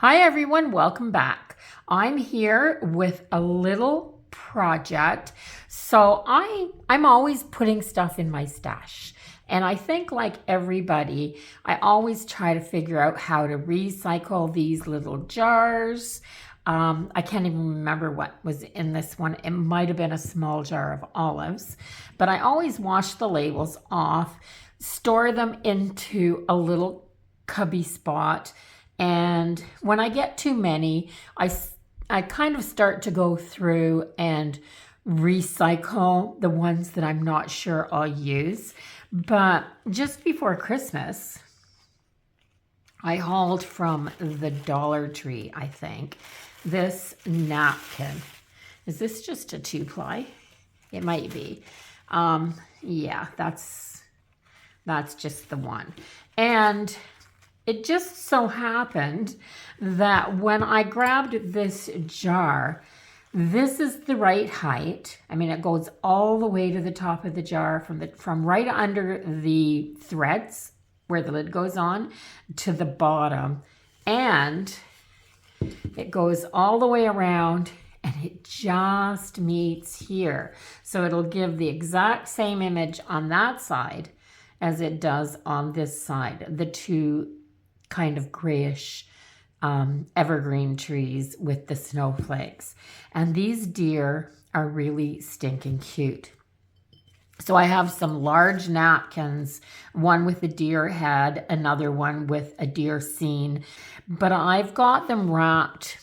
Hi everyone, welcome back. I'm here with a little project. So I'm always putting stuff in my stash. And I think like everybody, I always try to figure out how to recycle these little jars. I can't even remember what was in this one. It might have been a small jar of olives, but I always wash the labels off, store them into a little cubby spot. And when I get too many, I kind of start to go through and recycle the ones that I'm not sure I'll use. But just before Christmas, I hauled from the Dollar Tree, I think, this napkin. Is this just a 2-ply? It might be. Yeah, that's just the one. And it just so happened that when I grabbed this jar, this is the right height. I mean, it goes all the way to the top of the jar from right under the threads where the lid goes on to the bottom. And it goes all the way around and it just meets here. So it'll give the exact same image on that side as it does on this side. The two kind of grayish evergreen trees with the snowflakes. And these deer are really stinking cute. So I have some large napkins, one with a deer head, another one with a deer scene, but I've got them wrapped.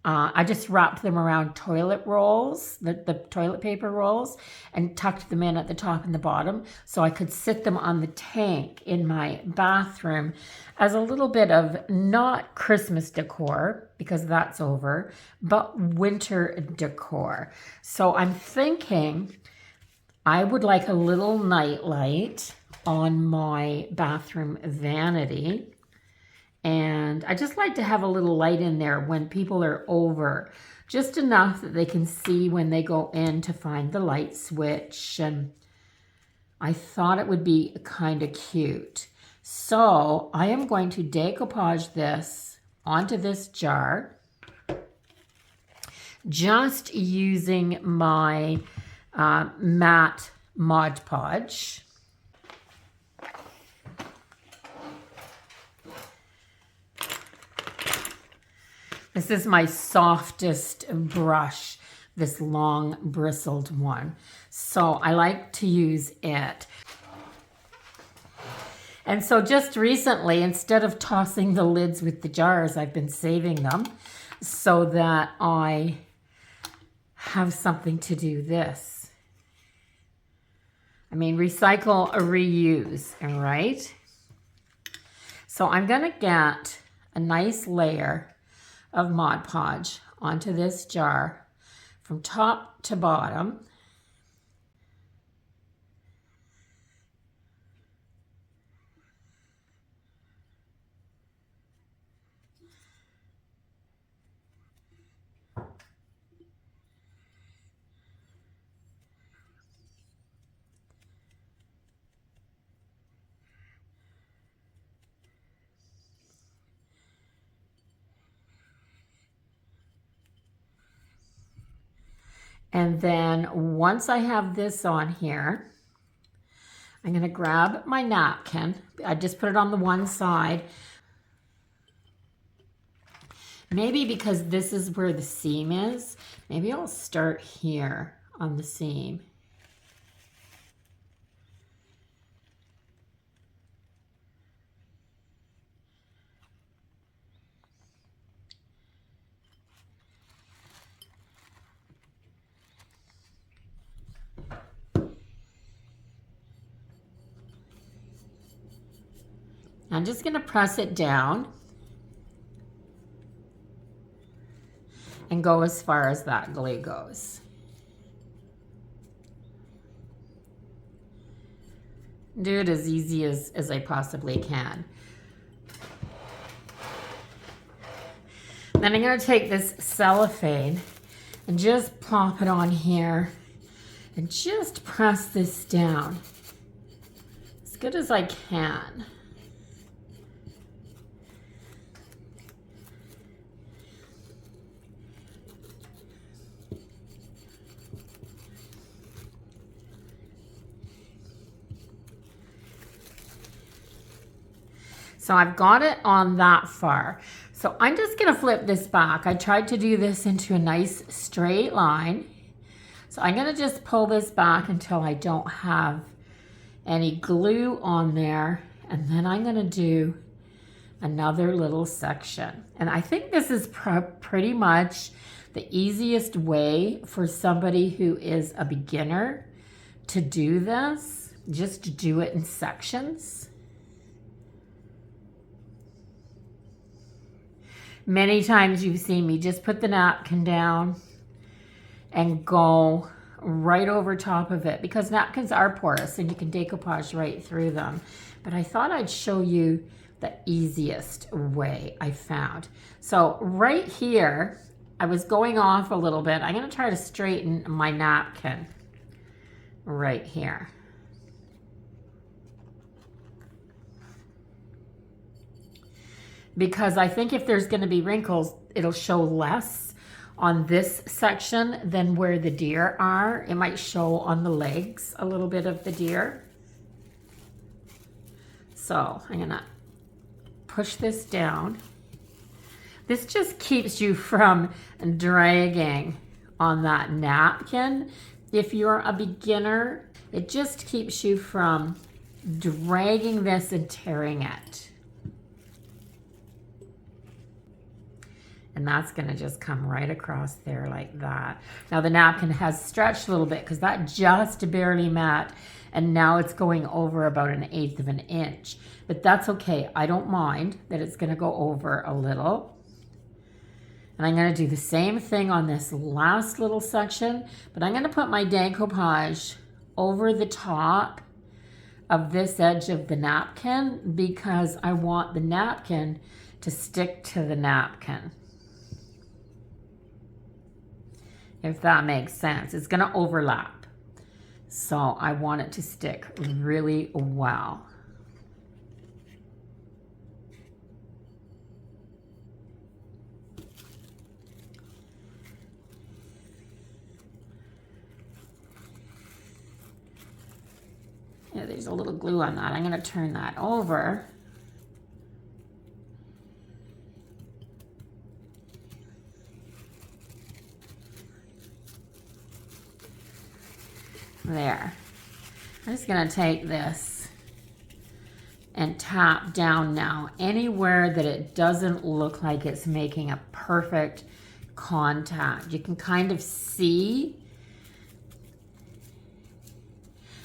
I just wrapped them around toilet rolls, the toilet paper rolls, and tucked them in at the top and the bottom so I could sit them on the tank in my bathroom as a little bit of not Christmas decor, because that's over, but winter decor. So I'm thinking I would like a little night light on my bathroom vanity. And I just like to have a little light in there when people are over, just enough that they can see when they go in to find the light switch. And I thought it would be kind of cute. So I am going to decoupage this onto this jar, just using my matte Modpodge. This is my softest brush, this long bristled one. So I like to use it. And so just recently, instead of tossing the lids with the jars, I've been saving them so that I have something to do this. I mean, recycle or reuse, all right? So I'm gonna get a nice layer of Mod Podge onto this jar from top to bottom. And then once I have this on here, I'm going to grab my napkin. I just put it on the one side. Maybe because this is where the seam is, maybe I'll start here on the seam. I'm just going to press it down and go as far as that glue goes. Do it as easy as I possibly can. Then I'm going to take this cellophane and just plop it on here and just press this down as good as I can. So I've got it on that far. So I'm just gonna flip this back. I tried to do this into a nice straight line. So I'm gonna just pull this back until I don't have any glue on there. And then I'm gonna do another little section. And I think this is pretty much the easiest way for somebody who is a beginner to do this. Just do it in sections. Many times you've seen me just put the napkin down and go right over top of it, because napkins are porous and you can decoupage right through them. But I thought I'd show you the easiest way I found. So right here, I was going off a little bit. I'm gonna try to straighten my napkin right here. Because I think if there's gonna be wrinkles, it'll show less on this section than where the deer are. It might show on the legs a little bit of the deer. So I'm gonna push this down. This just keeps you from dragging on that napkin. If you're a beginner, it just keeps you from dragging this and tearing it. And that's gonna just come right across there like that. Now the napkin has stretched a little bit because that just barely met, and now it's going over about 1/8 of an inch. But that's okay, I don't mind that it's gonna go over a little. And I'm gonna do the same thing on this last little section, but I'm gonna put my decoupage over the top of this edge of the napkin because I want the napkin to stick to the napkin. If that makes sense. It's gonna overlap. So I want it to stick really well. Yeah, there's a little glue on that. I'm gonna turn that over. There. I'm just gonna take this and tap down now anywhere that it doesn't look like it's making a perfect contact. You can kind of see.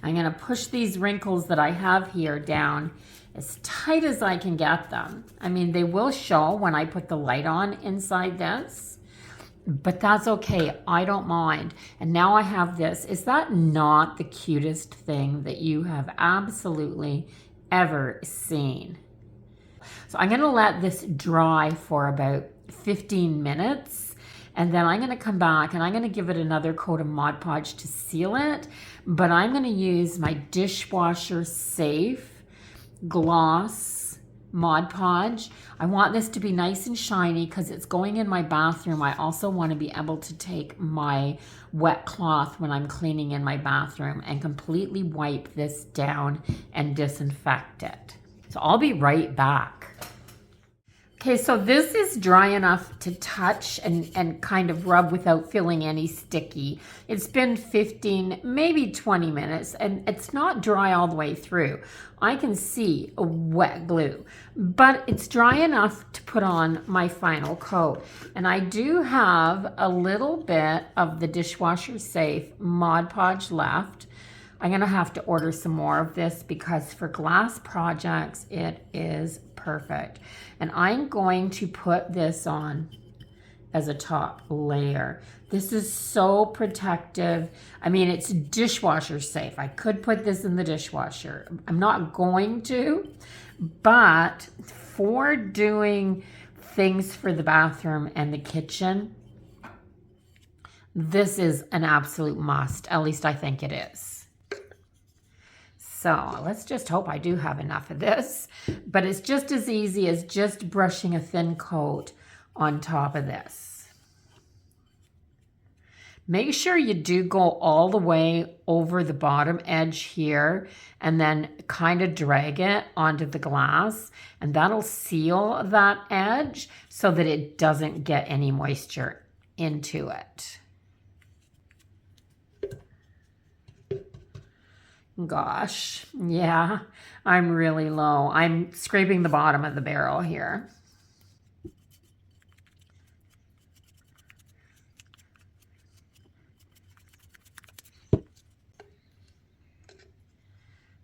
I'm gonna push these wrinkles that I have here down as tight as I can get them. I mean, they will show when I put the light on inside this, but that's okay, I don't mind. And now I have this. Is that not the cutest thing that you have absolutely ever seen? So I'm gonna let this dry for about 15 minutes, and then I'm gonna come back and I'm gonna give it another coat of Mod Podge to seal it, but I'm gonna use my dishwasher safe gloss Mod Podge. I want this to be nice and shiny because it's going in my bathroom. I also want to be able to take my wet cloth when I'm cleaning in my bathroom and completely wipe this down and disinfect it. So I'll be right back. Okay, so this is dry enough to touch and kind of rub without feeling any sticky. It's been 15, maybe 20 minutes, and it's not dry all the way through. I can see a wet glue, but it's dry enough to put on my final coat. And I do have a little bit of the dishwasher safe Mod Podge left. I'm gonna have to order some more of this because for glass projects, it is perfect. And I'm going to put this on as a top layer. This is so protective. I mean, it's dishwasher safe. I could put this in the dishwasher. I'm not going to, but for doing things for the bathroom and the kitchen, this is an absolute must. At least I think it is. So let's just hope I do have enough of this, but it's just as easy as just brushing a thin coat on top of this. Make sure you do go all the way over the bottom edge here and then kind of drag it onto the glass, and that'll seal that edge so that it doesn't get any moisture into it. Gosh, yeah, I'm really low. I'm scraping the bottom of the barrel here.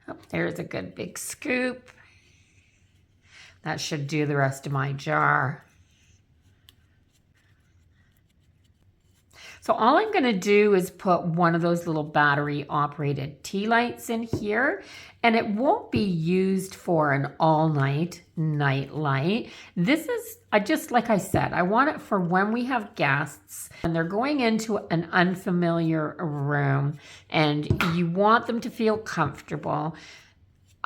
Oh, there's a good big scoop. That should do the rest of my jar. So all I'm going to do is put one of those little battery operated tea lights in here, and it won't be used for an all night light. This is, like I said, I want it for when we have guests and they're going into an unfamiliar room and you want them to feel comfortable.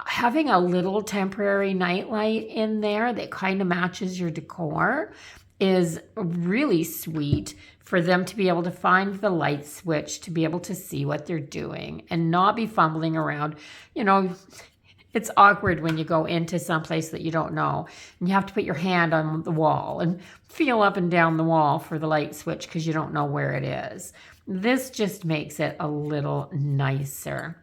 Having a little temporary nightlight in there that kind of matches your decor is really sweet for them to be able to find the light switch, to be able to see what they're doing and not be fumbling around. You know, it's awkward when you go into some place that you don't know and you have to put your hand on the wall and feel up and down the wall for the light switch because you don't know where it is. This just makes it a little nicer.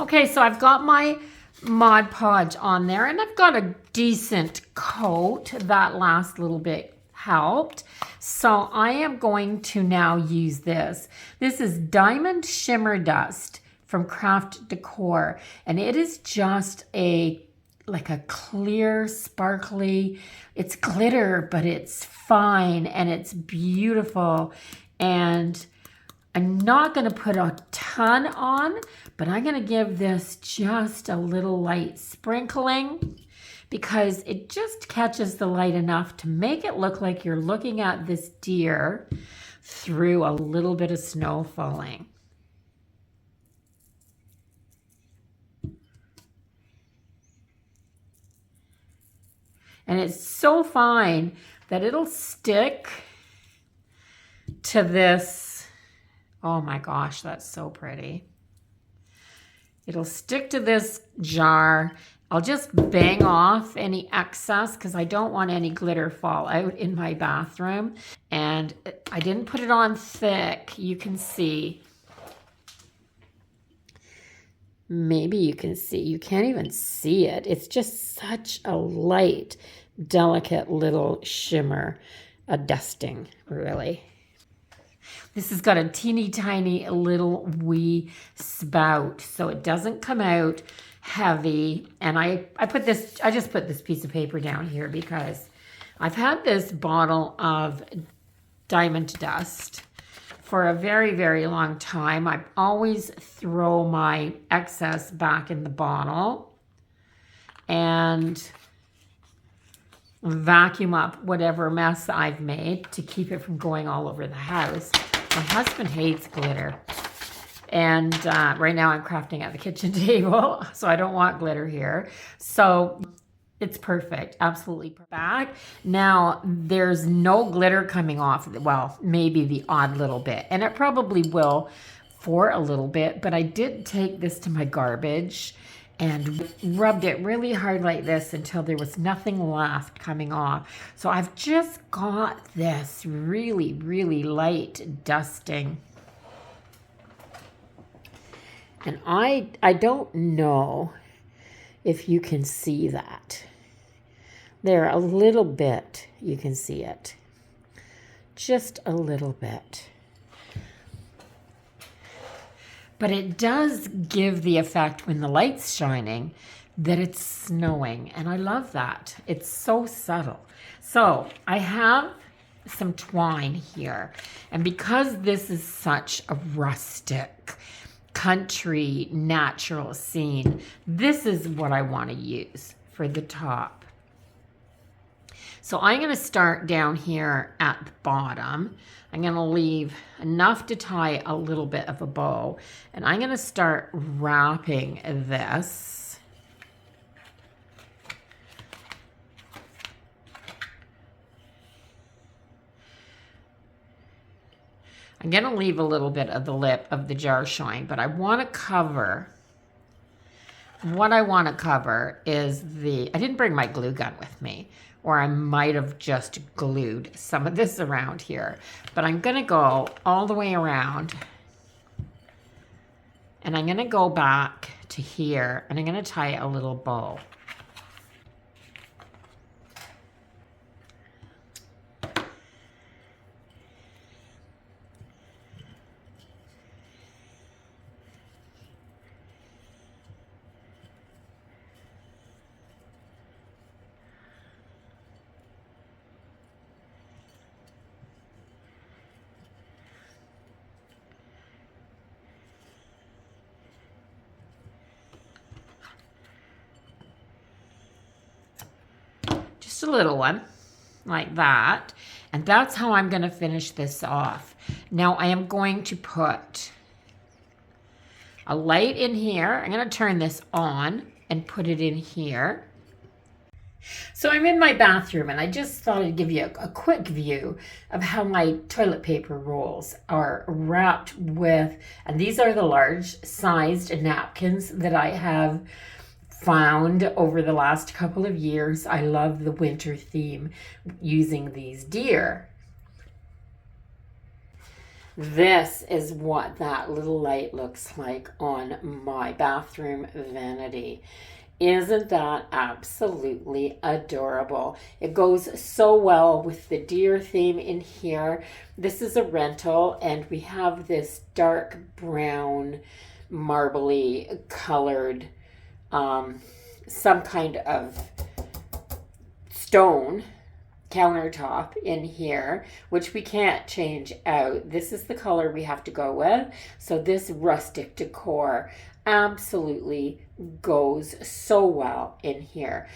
Okay, so I've got my Mod Podge on there and I've got a decent coat. That last little bit helped. So I am going to now use this. This is Diamond Shimmer Dust from Craft Decor, and it is just like a clear, sparkly, it's glitter, but it's fine and it's beautiful. And I'm not going to put a ton on, but I'm going to give this just a little light sprinkling because it just catches the light enough to make it look like you're looking at this deer through a little bit of snow falling. And it's so fine that it'll stick to this. Oh my gosh, that's so pretty. It'll stick to this jar. I'll just bang off any excess because I don't want any glitter fall out in my bathroom. And I didn't put it on thick. You can see. Maybe you can see. You can't even see it. It's just such a light, delicate little shimmer, a dusting, really. This has got a teeny tiny little wee spout, so it doesn't come out heavy. And I just put this piece of paper down here because I've had this bottle of diamond dust for a very, very long time. I always throw my excess back in the bottle and vacuum up whatever mess I've made to keep it from going all over the house. My husband hates glitter. And right now I'm crafting at the kitchen table, so I don't want glitter here. So it's perfect, absolutely perfect. Back. Now there's no glitter coming off. Well, maybe the odd little bit, and it probably will for a little bit, but I did take this to my garbage and rubbed it really hard like this until there was nothing left coming off. So I've just got this really, really light dusting. And I don't know if you can see that. There, a little bit, you can see it. Just a little bit. But it does give the effect when the light's shining that it's snowing. And I love that. It's so subtle. So I have some twine here. And because this is such a rustic, country, natural scene, this is what I want to use for the top. So I'm going to start down here at the bottom. I'm going to leave enough to tie a little bit of a bow. And I'm going to start wrapping this. I'm going to leave a little bit of the lip of the jar showing, but I want to cover, what I want to cover is I didn't bring my glue gun with me, or I might have just glued some of this around here. But I'm going to go all the way around, and I'm going to go back to here, and I'm going to tie a little bow. Just a little one like that, and that's how I'm going to finish this off. Now I am going to put a light in here. I'm going to turn this on and put it in here. So I'm in my bathroom, and I just thought I'd give you a quick view of how my toilet paper rolls are wrapped with, and these are the large sized napkins that I have found over the last couple of years. I love the winter theme using these deer. This is what that little light looks like on my bathroom vanity. Isn't that absolutely adorable? It goes so well with the deer theme in here. This is a rental, and we have this dark brown, marbly colored some kind of stone countertop in here, which we can't change out. This is the color we have to go with. So this rustic decor absolutely goes so well in here.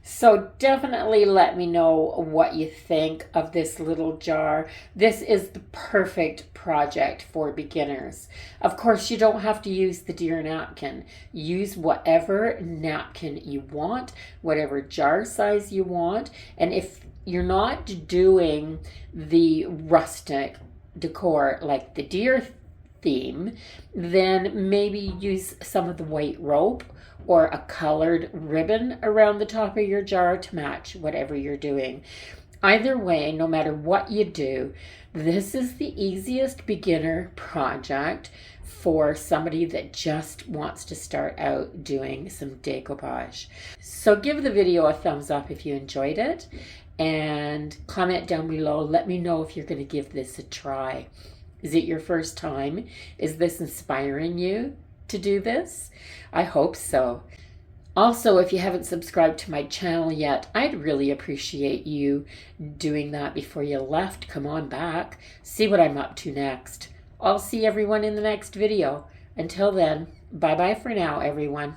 So definitely let me know what you think of this little jar. This is the perfect project for beginners. Of course, you don't have to use the deer napkin. Use whatever napkin you want, whatever jar size you want. And if you're not doing the rustic decor like the deer theme, then maybe use some of the white rope or a colored ribbon around the top of your jar to match whatever you're doing. Either way, no matter what you do, this is the easiest beginner project for somebody that just wants to start out doing some decoupage. So give the video a thumbs up if you enjoyed it, and comment down below. Let me know if you're going to give this a try. Is it your first time? Is this inspiring you to do this? I hope so. Also, if you haven't subscribed to my channel yet, I'd really appreciate you doing that before you left. Come on back. See what I'm up to next. I'll see everyone in the next video. Until then, bye-bye for now, everyone.